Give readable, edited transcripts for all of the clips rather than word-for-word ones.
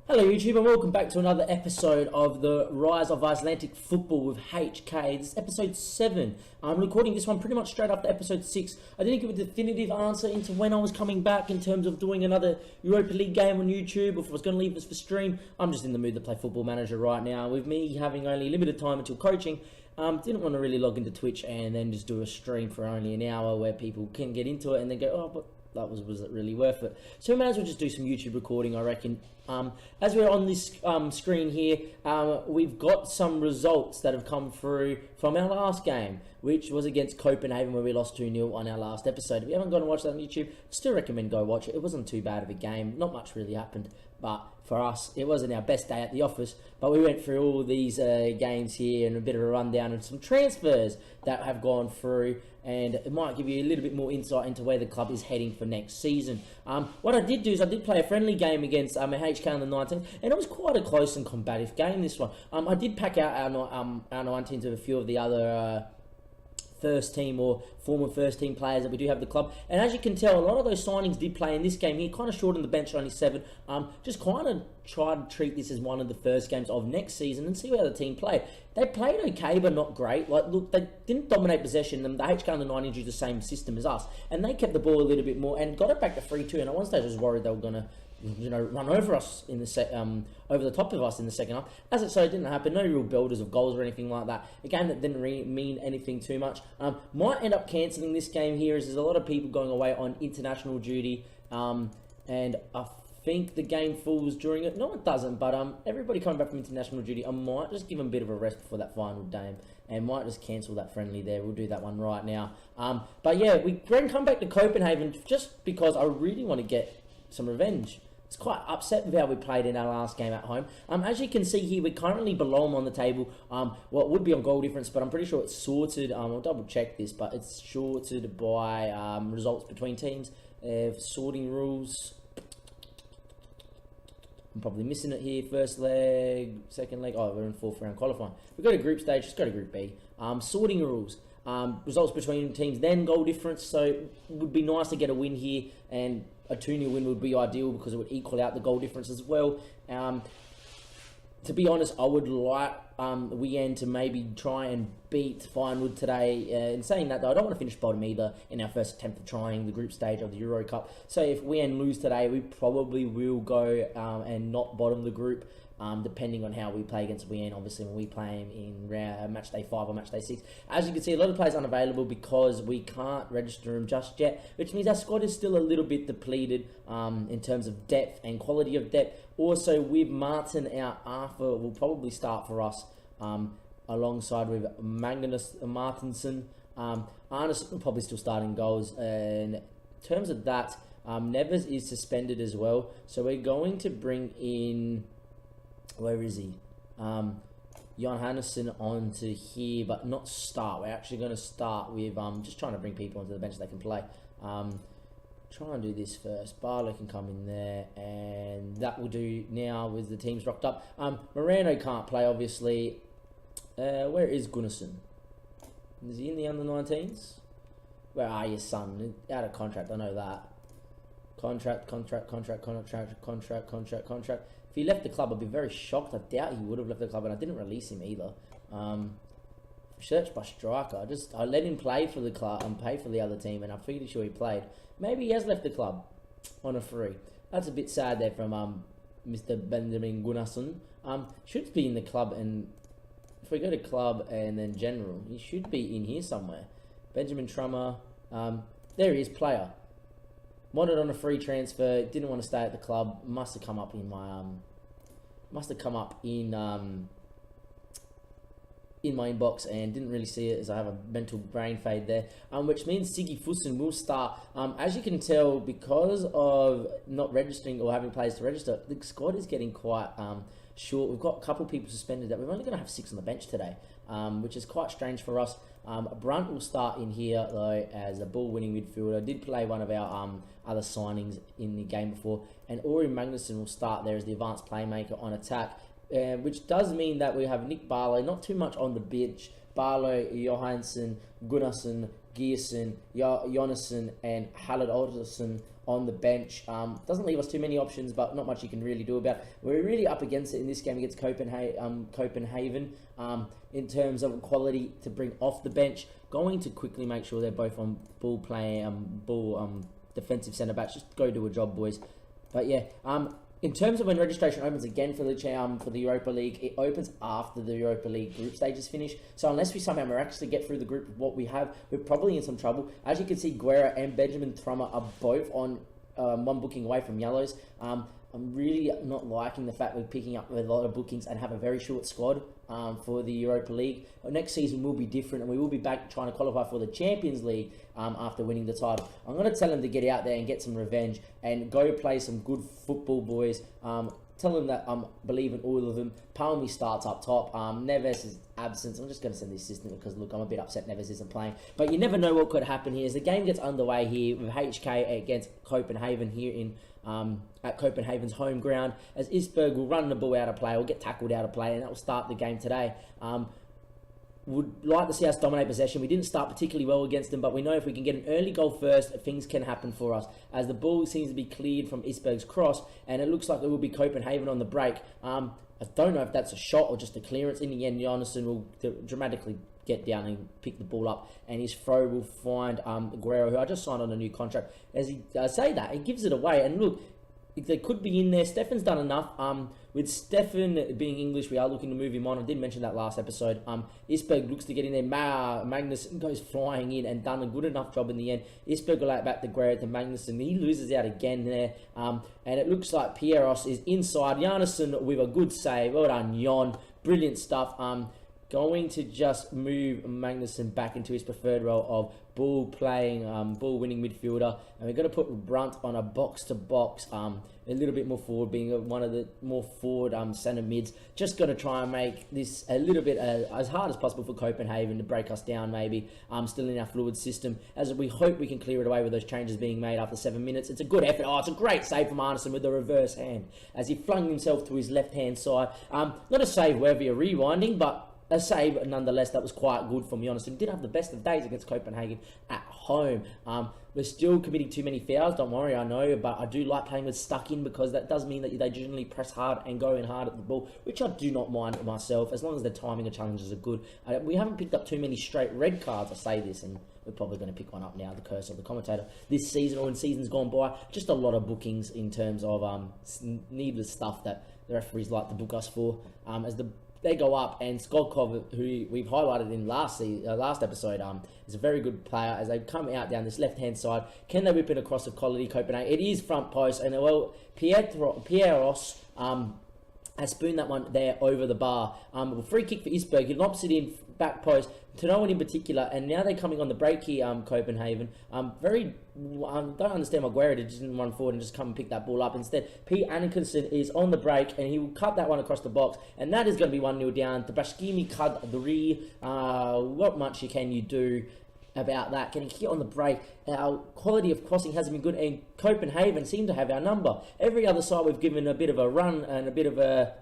Hello YouTube and welcome back to another episode of the Rise of Icelandic Football with HK. This is episode 7. I'm recording this one pretty much straight after episode 6. I didn't give a definitive answer into when I was coming back in terms of doing another Europa League game on YouTube, or if I was going to leave this for stream. I'm just in the mood to play Football Manager right now. With me having only limited time until coaching, didn't want to really log into Twitch and then just do a stream for only an hour where people can get into it and then go, oh, but was it really worth it? So we might as well just do some YouTube recording, I reckon. As we're on this screen here, we've got some results that have come through from our last game, which was against Copenhagen, where we lost 2-0 on our last episode. If you haven't gone and watched that on YouTube, still recommend go watch it. It wasn't too bad of a game. Not much really happened, but for us, it wasn't our best day at the office. But we went through all these games here and a bit of a rundown and some transfers that have gone through, and it might give you a little bit more insight into where the club is heading for next season. What I did do is I did play a friendly game against HK on the 19th, and it was quite a close and combative game, this one. I did pack out our 19s with a few of the other first team or former first team players that we do have at the club, and as you can tell, a lot of those signings did play in this game here. Kind of short on the bench, only 7. Just kind of try to treat this as one of the first games of next season and see how the team played. They played okay, but not great. Like, look, they didn't dominate possession, and the HK on the 19s used the same system as us, and they kept the ball a little bit more and got it back to 3-2. And at one stage I was worried they were going to run over us in the over the top of us in the second half. As it so, it didn't happen. No real builders of goals or anything like that. A game that didn't really mean anything too much. Might end up cancelling this game here, as there's a lot of people going away on international duty, and I think the game falls during it. No, it doesn't, but everybody coming back from international duty, I might just give them a bit of a rest before that final game, and might just cancel that friendly there. We'll do that one right now. But yeah, we can come back to Copenhagen just because I really want to get some revenge. It's quite upset with how we played in our last game at home. As you can see here, we're currently below them on the table. Well, it would be on goal difference, but I'm pretty sure it's sorted. I'll double check this, but it's sorted by results between teams. Sorting rules. I'm probably missing it here. First leg, second leg. Oh, we're in 4th round qualifying. We go to group stage. Just go to group B. Sorting rules. Results between teams, then goal difference. So it would be nice to get a win here, and a 2-0 win would be ideal because it would equal out the goal difference as well. To be honest, I would like Wien to maybe try and beat Finewood today. In saying that, though, I don't want to finish bottom either in our first attempt of trying the group stage of the Euro Cup. So if Wien lose today, we probably will go and not bottom the group, depending on how we play against Wien. Obviously, when we play him in match day 5 or match day 6. As you can see, a lot of players unavailable because we can't register them just yet, which means our squad is still a little bit depleted in terms of depth and quality of depth. Also, with Martin out, Arthur will probably start for us alongside with Magnus Martinsson. Arnes will probably still start in goals. And in terms of that, Neves is suspended as well. So we're going to bring in... Where is he? Jan Hannesson onto here, but not start. We're actually going to start with just trying to bring people onto the bench that can play. Try and do this first. Barlow can come in there, and that will do now with the teams rocked up. Moreno can't play, obviously. Where is Gunnarsson? Is he in the under-19s? Where are you, son? Out of contract, I know that. Contract. If he left the club, I'd be very shocked. I doubt he would have left the club, and I didn't release him either. Search by striker. I let him play for the club and pay for the other team, and I'm pretty sure he played. Maybe he has left the club on a free. That's a bit sad there from Mr. Benjamin Gunnarsson. Should be in the club, and if we go to club and then general, he should be in here somewhere. Benjamin Trummer. There he is, player. Wanted on a free transfer, didn't want to stay at the club. Must have come up in my inbox and didn't really see it as I have a mental brain fade there. Which means Siggy Fussen will start. As you can tell, because of not registering or having players to register, the squad is getting quite short. We've got a couple of people suspended that we're only going to have 6 on the bench today, which is quite strange for us. Brunt will start in here, though, as a ball-winning midfielder. Did play one of our other signings in the game before. And Ori Magnusson will start there as the advanced playmaker on attack, which does mean that we have Nick Barlow, not too much on the bench. Barlow, Johansson, Gunnarsson, Gearson, Jonasson, and Hallett Alderson on the bench. Doesn't leave us too many options, but not much you can really do about it. We're really up against it in this game against Copenhagen in terms of quality to bring off the bench. Going to quickly make sure they're both on defensive centre backs. Just go do a job, boys. But yeah, in terms of when registration opens again for the Europa League, it opens after the Europa League group stages finish. So unless we somehow miraculously get through the group of what we have, we're probably in some trouble. As you can see, Guerra and Benjamin Trummer are both on one booking away from yellows. I'm really not liking the fact we're picking up a lot of bookings and have a very short squad for the Europa League. Next season will be different, and we will be back trying to qualify for the Champions League after winning the title. I'm going to tell them to get out there and get some revenge and go play some good football, boys. Tell them that I believe in all of them. Palmy starts up top. Neves' absence. I'm just going to send the assistant because, look, I'm a bit upset Neves isn't playing. But you never know what could happen here. As the game gets underway here with HK against Copenhagen here in at Copenhagen's home ground, as Isberg will run the ball out of play or get tackled out of play, and that will start the game today. Would like to see us dominate possession. We didn't start particularly well against them, but we know if we can get an early goal first, things can happen for us. As the ball seems to be cleared from Isberg's cross, and it looks like it will be Copenhagen on the break. I don't know if that's a shot or just a clearance. In the end, Jonasson will dramatically get down and pick the ball up, and his throw will find Guerrero, who I just signed on a new contract. As he say that, he gives it away, and look, they could be in there. Stefan's done enough. With Stefan being English, we are looking to move him on. I did mention that last episode. Isberg looks to get in there. Magnussen goes flying in and done a good enough job in the end. Isberg will out back the Guerrero to Magnussen. He loses out again there. And it looks like Pieros is inside. Jonasson with a good save. Well done, Jon. Brilliant stuff. Going to just move Magnussen back into his preferred role of ball-winning midfielder, and we're going to put Brunt on a box-to-box, a little bit more forward, being one of the more forward centre mids. Just got to try and make this a little bit as hard as possible for Copenhagen to break us down, maybe. Still in our fluid system, as we hope we can clear it away with those changes being made after 7 minutes. It's a good effort. Oh, it's a great save from Arneson with the reverse hand, as he flung himself to his left-hand side. Not a save worthy of rewinding, but a save nonetheless. That was quite good from Jonasson. Did have the best of days against Copenhagen at home. We're still committing too many fouls, don't worry, I know, but I do like playing with stuck in, because that does mean that they generally press hard and go in hard at the ball, which I do not mind myself, as long as the timing of challenges are good. We haven't picked up too many straight red cards, I say this, and we're probably going to pick one up now, the curse of the commentator, this season or in seasons gone by. Just a lot of bookings in terms of needless stuff that the referees like to book us for. As they go up, and Skolkov, who we've highlighted in last episode, is a very good player. As they come out down this left-hand side, can they whip it across the quality Copenhagen? It is front post, and well, Pieros has spooned that one there over the bar. A free kick for Isberg. He lobs it in back post to no one in particular, and now they're coming on the break here, Copenhagen. Don't understand why Guerra didn't run forward and just come and pick that ball up. Instead, Pete Ankerson is on the break, and he will cut that one across the box, and that is going to be 1-0 down. The Bashkimi Kadri, what much can you do about that? Getting hit on the break, our quality of crossing hasn't been good, and Copenhagen seem to have our number. Every other side we've given a bit of a run and a bit of a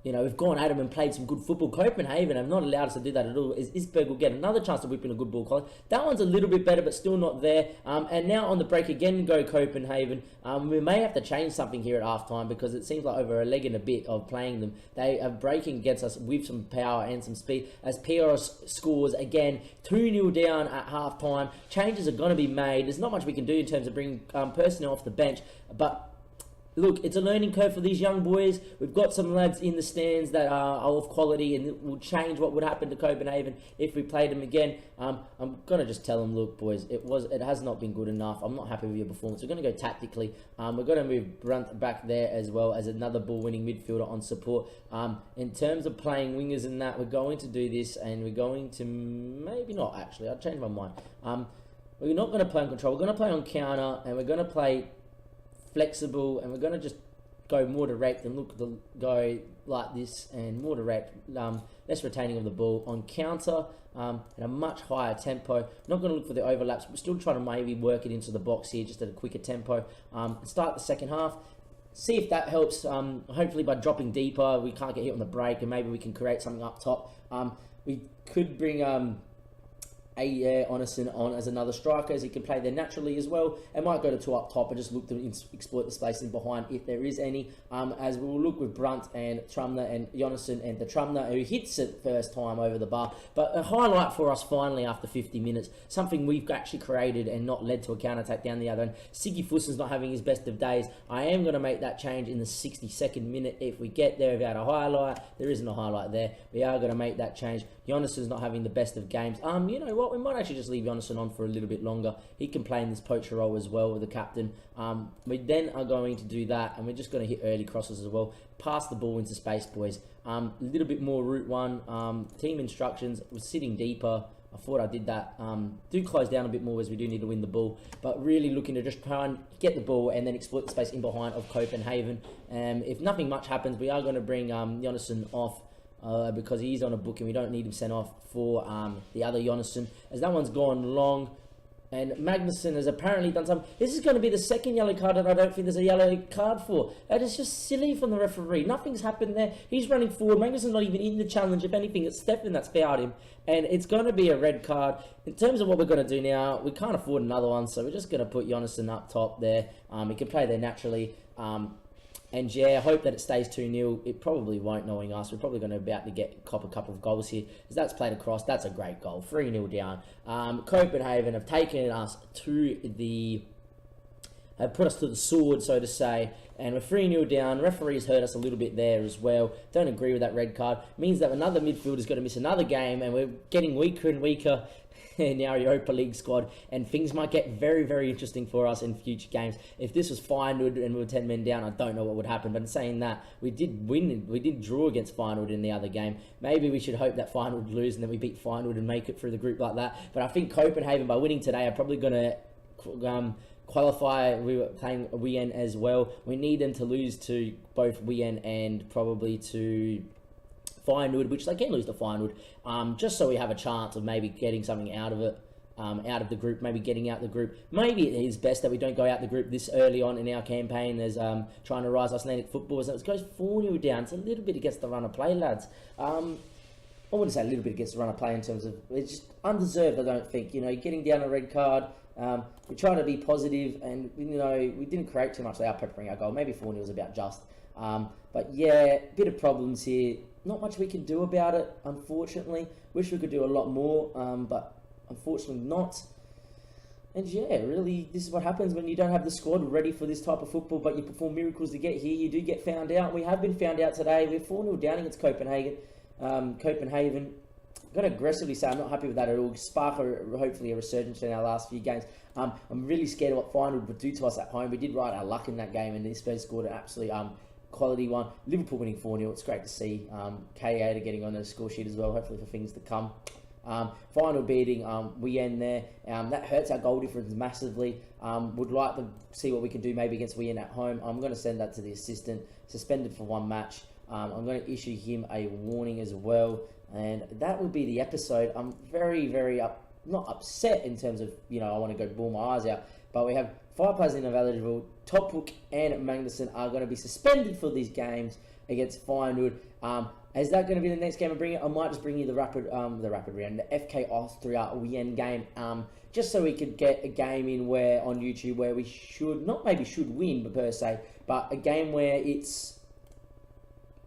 we've gone at them and played some good football. Copenhagen have not allowed us to do that at all. Isberg will get another chance to whip in a good ball quality. That one's a little bit better, but still not there. And now on the break again go Copenhagen. We may have to change something here at halftime, because it seems like over a leg and a bit of playing them, they are breaking against us with some power and some speed. As Pieros scores again, 2-0 down at halftime. Changes are going to be made. There's not much we can do in terms of bringing personnel off the bench, but look, it's a learning curve for these young boys. We've got some lads in the stands that are of quality, and it will change what would happen to Copenhagen if we played them again. I'm going to just tell them, look, boys, it has not been good enough. I'm not happy with your performance. We're going to go tactically. We're going to move Brunt back there as well as another ball-winning midfielder on support. In terms of playing wingers and that, we're going to do this, and we're going to... Maybe not, actually. I'll change my mind. We're not going to play on control. We're going to play on counter, and we're going to play flexible, and we're going to just go more direct and go like this and more direct, less retaining of the ball on counter, at a much higher tempo. Not going to look for the overlaps, but we're still trying to maybe work it into the box here just at a quicker tempo. Start the second half, see if that helps. Hopefully by dropping deeper, we can't get hit on the break, and maybe we can create something up top. We could bring Onason on as another striker, as he can play there naturally as well, and might go to 2 up top and just look to exploit the space in behind if there is any. As we'll look with Brunt and Trumner and Jonasson and the Trumner, who hits it first time over the bar. But a highlight for us finally after 50 minutes, something we've actually created and not led to a counter-attack down the other end. Siggy Fussen's not having his best of days. I am going to make that change in the 62nd minute if we get there without a highlight. There isn't a highlight there. We are going to make that change. Jonasson's not having the best of games. You know what? We might actually just leave Jonasson on for a little bit longer. He can play in this poacher role as well with the captain. We then are going to do that, and we're just going to hit early crosses as well. Pass the ball into space, boys. A little bit more route one. Team instructions. We're sitting deeper. I thought I did that. Do close down a bit more as we do need to win the ball, but really looking to just try and get the ball and then exploit the space in behind of Copenhagen. If nothing much happens, we are going to bring Jonasson off. Because he's on a book and we don't need him sent off for the other Jonasson, as that one's gone long. And Magnuson has apparently done something. This is going to be the second yellow card that I don't think there's a yellow card for. That is just silly from the referee. Nothing's happened there. He's running forward. Magnuson's not even in the challenge. If anything, it's Stefan that's fouled him. And it's going to be a red card. In terms of what we're going to do now, we can't afford another one, so we're just going to put Jonasson up top there. He can play there naturally. And yeah, I hope that it stays 2-0. It probably won't, knowing us. We're probably going to about to cop a couple of goals here. As that's played across, that's a great goal. 3-0 down. Copenhagen have taken us to the... have put us to the sword, so to say. And we're 3-0 down. Referees hurt us a little bit there as well. Don't agree with that red card. Means that another midfielder's going to miss another game, and we're getting weaker and weaker in our Europa League squad, and things might get very, very interesting for us in future games. If this was Feyenoord and we were 10 men down, I don't know what would happen. But in saying that, we did win. We did draw against Feyenoord in the other game. Maybe we should hope that Feyenoord would lose and then we beat Feyenoord and make it through the group like that. But I think Copenhagen, by winning today, are probably going to qualify. We were playing Wien as well. We need them to lose to both Wien and probably to Feyenoord, which they can lose to Feyenoord, just so we have a chance of maybe getting something out of it, out of the group, maybe getting out the group. Maybe it is best that we don't go out the group this early on in our campaign as trying to rise Icelandic football. So it goes 4-0 down. It's a little bit against the run of play, lads. I wouldn't say a little bit against the run of play in terms of, it's just undeserved, I don't think. You know, getting down a red card, we try to be positive, and, you know, we didn't create too much without peppering our goal. Maybe 4-0 was about just. But yeah, bit of problems here. Not much we can do about it, unfortunately. Wish we could do a lot more, but unfortunately not. And yeah, really, this is what happens when you don't have the squad ready for this type of football, but you perform miracles to get here. You do get found out. We have been found out today. We're 4-0 down against Copenhagen. Copenhagen, I'm going to aggressively say I'm not happy with that at all. Spark hopefully a resurgence in our last few games. I'm really scared of what Feyenoord would do to us at home. We did ride our luck in that game, and this Spurs scored an absolutely quality one. Liverpool winning 4-0. It's great to see. K8 getting on the score sheet as well, hopefully for things to come. Final beating Wien there. That hurts our goal difference massively. Would like to see what we can do maybe against Wien at home. I'm going to send that to the assistant. Suspended for 1 match. I'm going to issue him a warning as well. And that will be the episode. I'm very, very not upset in terms of, you know, I want to go bawl my eyes out. But we have 5 players in eligible. Tophook and Magnuson are going to be suspended for these games against Feyenoord. Is that going to be the next game I bring it? I might just bring you the rapid round, the FK Austria Wien game, just so we could get a game in where on YouTube where we should should win per se, but a game where it's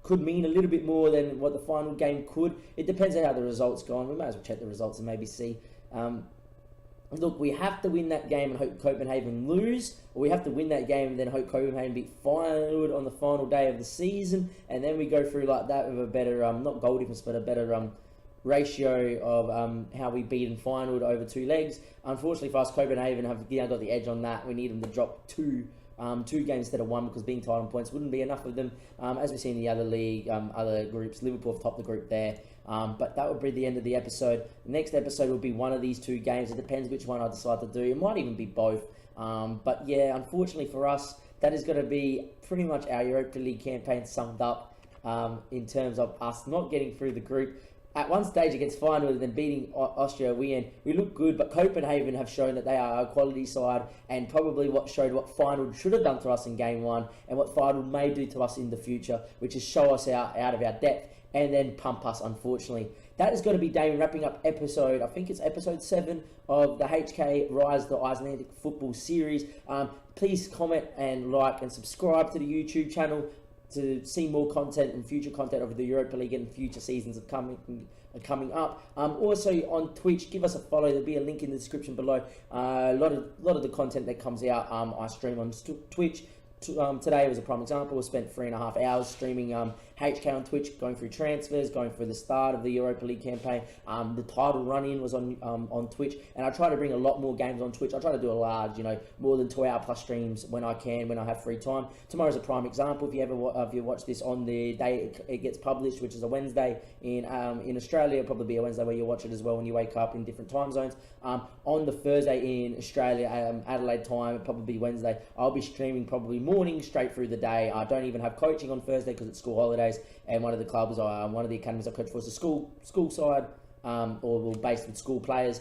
could mean a little bit more than what the final game could. It depends on how the results go on. We might as well check the results and maybe see. Look, we have to win that game and hope Copenhagen lose, or we have to win that game and then hope Copenhagen beat Feyenoord on the final day of the season, and then we go through like that with a better, not goal difference, but a better ratio of how we beat in Feyenoord over 2 legs. Unfortunately for us, Copenhagen have got the edge on that. We need them to drop 2 games instead of 1, because being tied on points wouldn't be enough of them. As we see in the other league, other groups, Liverpool have topped the group there. But that would be the end of the episode. The next episode will be one of these 2 games. It depends which one I decide to do. It might even be both. But yeah, unfortunately for us, that is going to be pretty much our Europa League campaign summed up in terms of us not getting through the group. at one stage against Feyenoord and then beating Austria, we look good, but Copenhagen have shown that they are a quality side and probably what Feyenoord should have done to us in game one and what Feyenoord may do to us in the future, which is show us out of our depth and then pump us, unfortunately. That is going to be Damien wrapping up episode 7 of the HK Rise the Icelandic Football Series. Please comment and like and subscribe to the YouTube channel to see more content and future content of the Europa League and future seasons of coming up. Also on Twitch, give us a follow. There'll be a link in the description below. A lot of the content that comes out, I stream on Twitch. Today was a prime example. We spent 3.5 hours streaming HK on Twitch, going through transfers, going through the start of the Europa League campaign. The title run-in was on Twitch, and I try to bring a lot more games on Twitch. I try to do a large, more than 2 hour plus streams when I can, when I have free time. Tomorrow's a prime example. If you watch this on the day it gets published, which is a Wednesday in Australia, it'll probably be a Wednesday where you watch it as well when you wake up in different time zones. On the Thursday in Australia, Adelaide time, it'll probably be Wednesday. I'll be streaming probably morning straight through the day. I don't even have coaching on Thursday because it's school holidays, and one of the clubs, one of the academies I coach for is a school side, or based with school players.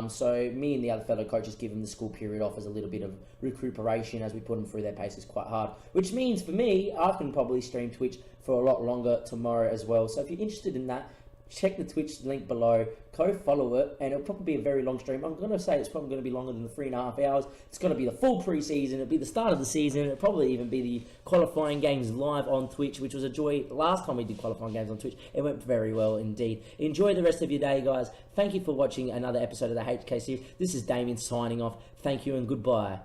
So me and the other fellow coaches give them the school period off as a little bit of recuperation as we put them through their paces quite hard. Which means for me, I can probably stream Twitch for a lot longer tomorrow as well. So if you're interested in that, check the Twitch link below, go follow it, and it'll probably be a very long stream. I'm going to say it's probably going to be longer than the 3.5 hours. It's going to be the full pre-season. It'll be the start of the season. It'll probably even be the qualifying games live on Twitch, which was a joy. Last time we did qualifying games on Twitch, it went very well indeed. Enjoy the rest of your day, guys. Thank you for watching another episode of the HK series. This is Damien signing off. Thank you and goodbye.